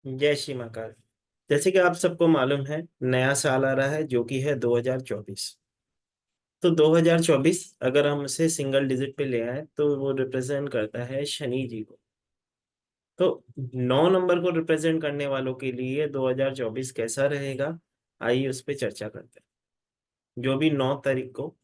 जय श्री महाकाल। जैसे कि आप सबको मालूम है, नया साल आ रहा है जो कि है 2024। तो 2024 अगर हम उसे सिंगल डिजिट पे ले आए तो वो रिप्रेजेंट करता है शनि जी को। तो 9 नंबर को रिप्रेजेंट करने वालों के लिए 2024 कैसा रहेगा, आइए उस पर चर्चा करते हैं। जो भी 9 तारीख को,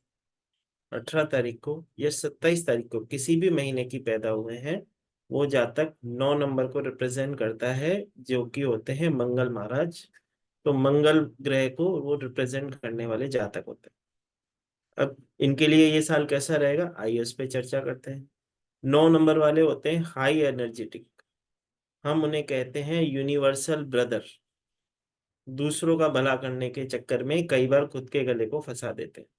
18 तारीख को या 27 तारीख को किसी भी महीने की पैदा हुए हैं, वो जातक 9 नंबर को रिप्रेजेंट करता है, जो कि होते हैं मंगल महाराज। तो मंगल ग्रह को वो रिप्रेजेंट करने वाले जातक होते हैं। अब इनके लिए ये साल कैसा रहेगा, आइए उस पे चर्चा करते हैं। 9 नंबर वाले होते हैं हाई एनर्जेटिक। हम उन्हें कहते हैं यूनिवर्सल ब्रदर। दूसरों का भला करने के चक्कर में कई बार खुद के गले को फंसा देते हैं।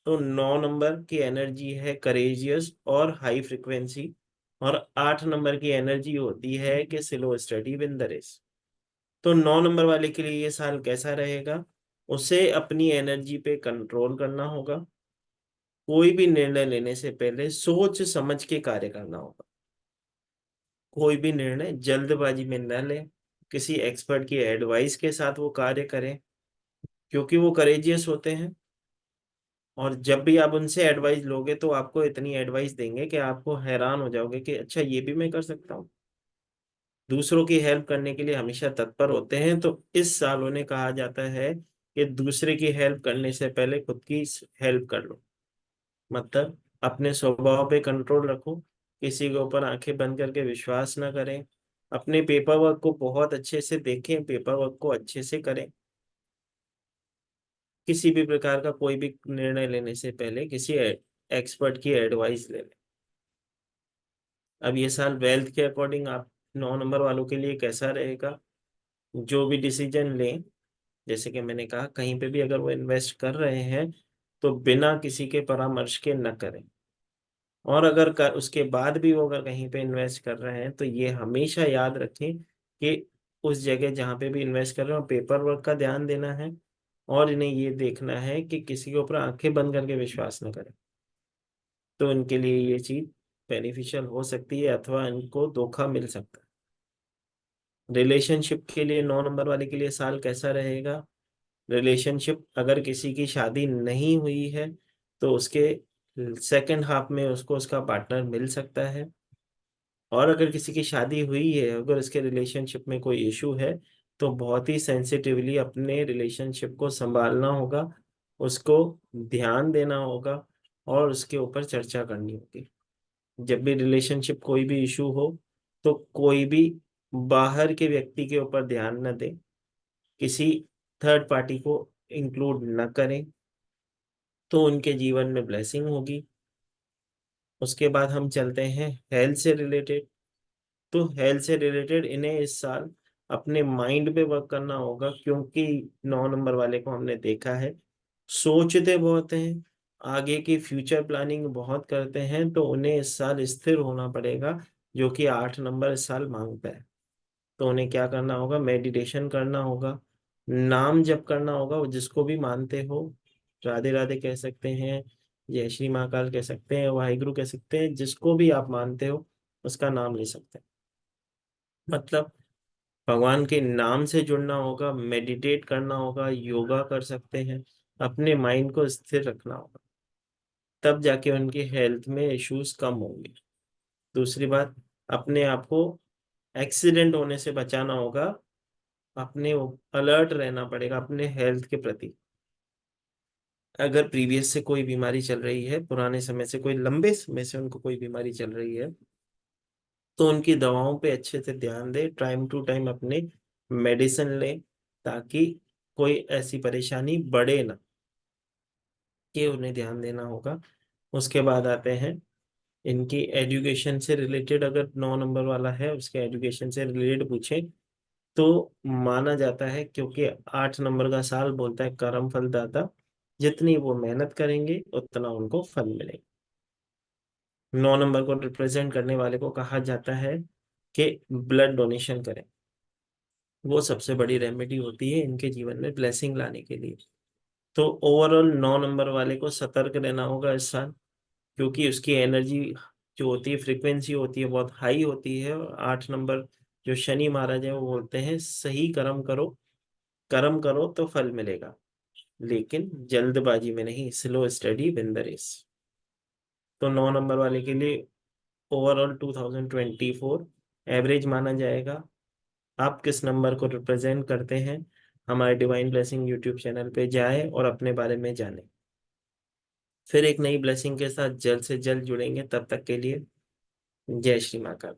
तो 9 नंबर की एनर्जी है करेजियस और हाई फ्रिक्वेंसी। और 8 नंबर की एनर्जी होती है कि slow study win the race. तो 9 नंबर वाले के लिए ये साल कैसा रहेगा, उसे अपनी एनर्जी पे कंट्रोल करना होगा। कोई भी निर्णय लेने से पहले सोच समझ के कार्य करना होगा। कोई भी निर्णय जल्दबाजी में न लें। किसी एक्सपर्ट की एडवाइस के साथ वो कार्य करें, क्योंकि वो करेजियस होते हैं। और जब भी आप उनसे एडवाइस लोगे तो आपको इतनी एडवाइस देंगे कि आपको हैरान हो जाओगे कि अच्छा ये भी मैं कर सकता हूँ। दूसरों की हेल्प करने के लिए हमेशा तत्पर होते हैं। तो इस साल उन्हें कहा जाता है कि दूसरे की हेल्प करने से पहले खुद की हेल्प कर लो। मतलब अपने स्वभाव पे कंट्रोल रखो। किसी के ऊपर आंखें बंद करके विश्वास ना करें। अपने पेपर वर्क को बहुत अच्छे से देखें, पेपर वर्क को अच्छे से करें। किसी भी प्रकार का कोई भी निर्णय लेने से पहले किसी एक्सपर्ट की एडवाइस ले लें। अब ये साल वेल्थ के अकॉर्डिंग आप 9 नंबर वालों के लिए कैसा रहेगा। जो भी डिसीजन लें, जैसे कि मैंने कहा, कहीं पे भी अगर वो इन्वेस्ट कर रहे हैं तो बिना किसी के परामर्श के न करें। और अगर उसके बाद भी वो अगर कहीं पे इन्वेस्ट कर रहे हैं तो ये हमेशा याद रखें कि उस जगह जहाँ पे भी इन्वेस्ट कर रहे हो पेपर वर्क का ध्यान देना है। और इन्हें ये देखना है कि किसी के ऊपर आंखें बंद करके विश्वास न करें। तो इनके लिए ये चीज बेनिफिशियल हो सकती है अथवा इनको धोखा मिल सकता है। रिलेशनशिप के लिए 9 नंबर वाले के लिए साल कैसा रहेगा। रिलेशनशिप अगर किसी की शादी नहीं हुई है तो उसके सेकंड हाफ में उसको उसका पार्टनर मिल सकता है। और अगर किसी की शादी हुई है, अगर उसके रिलेशनशिप में कोई इशू है, तो बहुत ही सेंसिटिवली अपने रिलेशनशिप को संभालना होगा। उसको ध्यान देना होगा और उसके ऊपर चर्चा करनी होगी। जब भी रिलेशनशिप कोई भी इशू हो तो कोई भी बाहर के व्यक्ति के ऊपर ध्यान न दें। किसी थर्ड पार्टी को इंक्लूड न करें, तो उनके जीवन में ब्लेसिंग होगी। उसके बाद हम चलते हैं हेल्थ से रिलेटेड। तो हेल्थ से रिलेटेड इन्हें इस साल अपने माइंड पे वर्क करना होगा, क्योंकि 9 नंबर वाले को हमने देखा है सोचते बहुत हैं, आगे की फ्यूचर प्लानिंग बहुत करते हैं। तो उन्हें इस साल स्थिर होना पड़ेगा, जो कि 8 नंबर इस साल मांगता है। तो उन्हें क्या करना होगा, मेडिटेशन करना होगा, नाम जप करना होगा। वो जिसको भी मानते हो, राधे राधे कह सकते हैं, जय श्री महाकाल कह सकते हैं, वाहिगुरु कह सकते हैं, जिसको भी आप मानते हो उसका नाम ले सकते हैं। मतलब भगवान के नाम से जुड़ना होगा, मेडिटेट करना होगा, योगा कर सकते हैं, अपने माइंड को स्थिर रखना होगा। तब जाके उनकी हेल्थ में इश्यूज कम होंगे। दूसरी बात, अपने आप को एक्सीडेंट होने से बचाना होगा। अपने अलर्ट रहना पड़ेगा अपने हेल्थ के प्रति। अगर प्रीवियस से कोई बीमारी चल रही है, पुराने समय से कोई लंबे समय से उनको कोई बीमारी चल रही है, तो उनकी दवाओं पे अच्छे से ध्यान दें, टाइम टू टाइम अपने मेडिसिन लें, ताकि कोई ऐसी परेशानी बढ़े ना। ये उन्हें ध्यान देना होगा। उसके बाद आते हैं इनकी एजुकेशन से रिलेटेड। अगर 9 नंबर वाला है उसके एजुकेशन से रिलेटेड पूछे तो माना जाता है, क्योंकि 8 नंबर का साल बोलता है कर्म फल दाता। जितनी वो मेहनत करेंगे उतना उनको फल मिलेगा। 9 नंबर को रिप्रेजेंट करने वाले को कहा जाता है कि ब्लड डोनेशन करें। वो सबसे बड़ी रेमेडी होती है इनके जीवन में ब्लेसिंग लाने के लिए। तो ओवरऑल 9 नंबर वाले को सतर्क रहना होगा इस साल, क्योंकि उसकी एनर्जी जो होती है, फ्रिक्वेंसी होती है, बहुत हाई होती है। और 8 नंबर जो शनि महाराज है वो बोलते हैं सही कर्म करो तो फल मिलेगा, लेकिन जल्दबाजी में नहीं, slow study win the race. तो 9 नंबर वाले के लिए ओवरऑल 2024 एवरेज माना जाएगा। आप किस नंबर को रिप्रेजेंट करते हैं, हमारे डिवाइन ब्लेसिंग यूट्यूब चैनल पे जाएं और अपने बारे में जानें। फिर एक नई ब्लेसिंग के साथ जल्द से जल्द जुड़ेंगे, तब तक के लिए जय श्री महाकाल।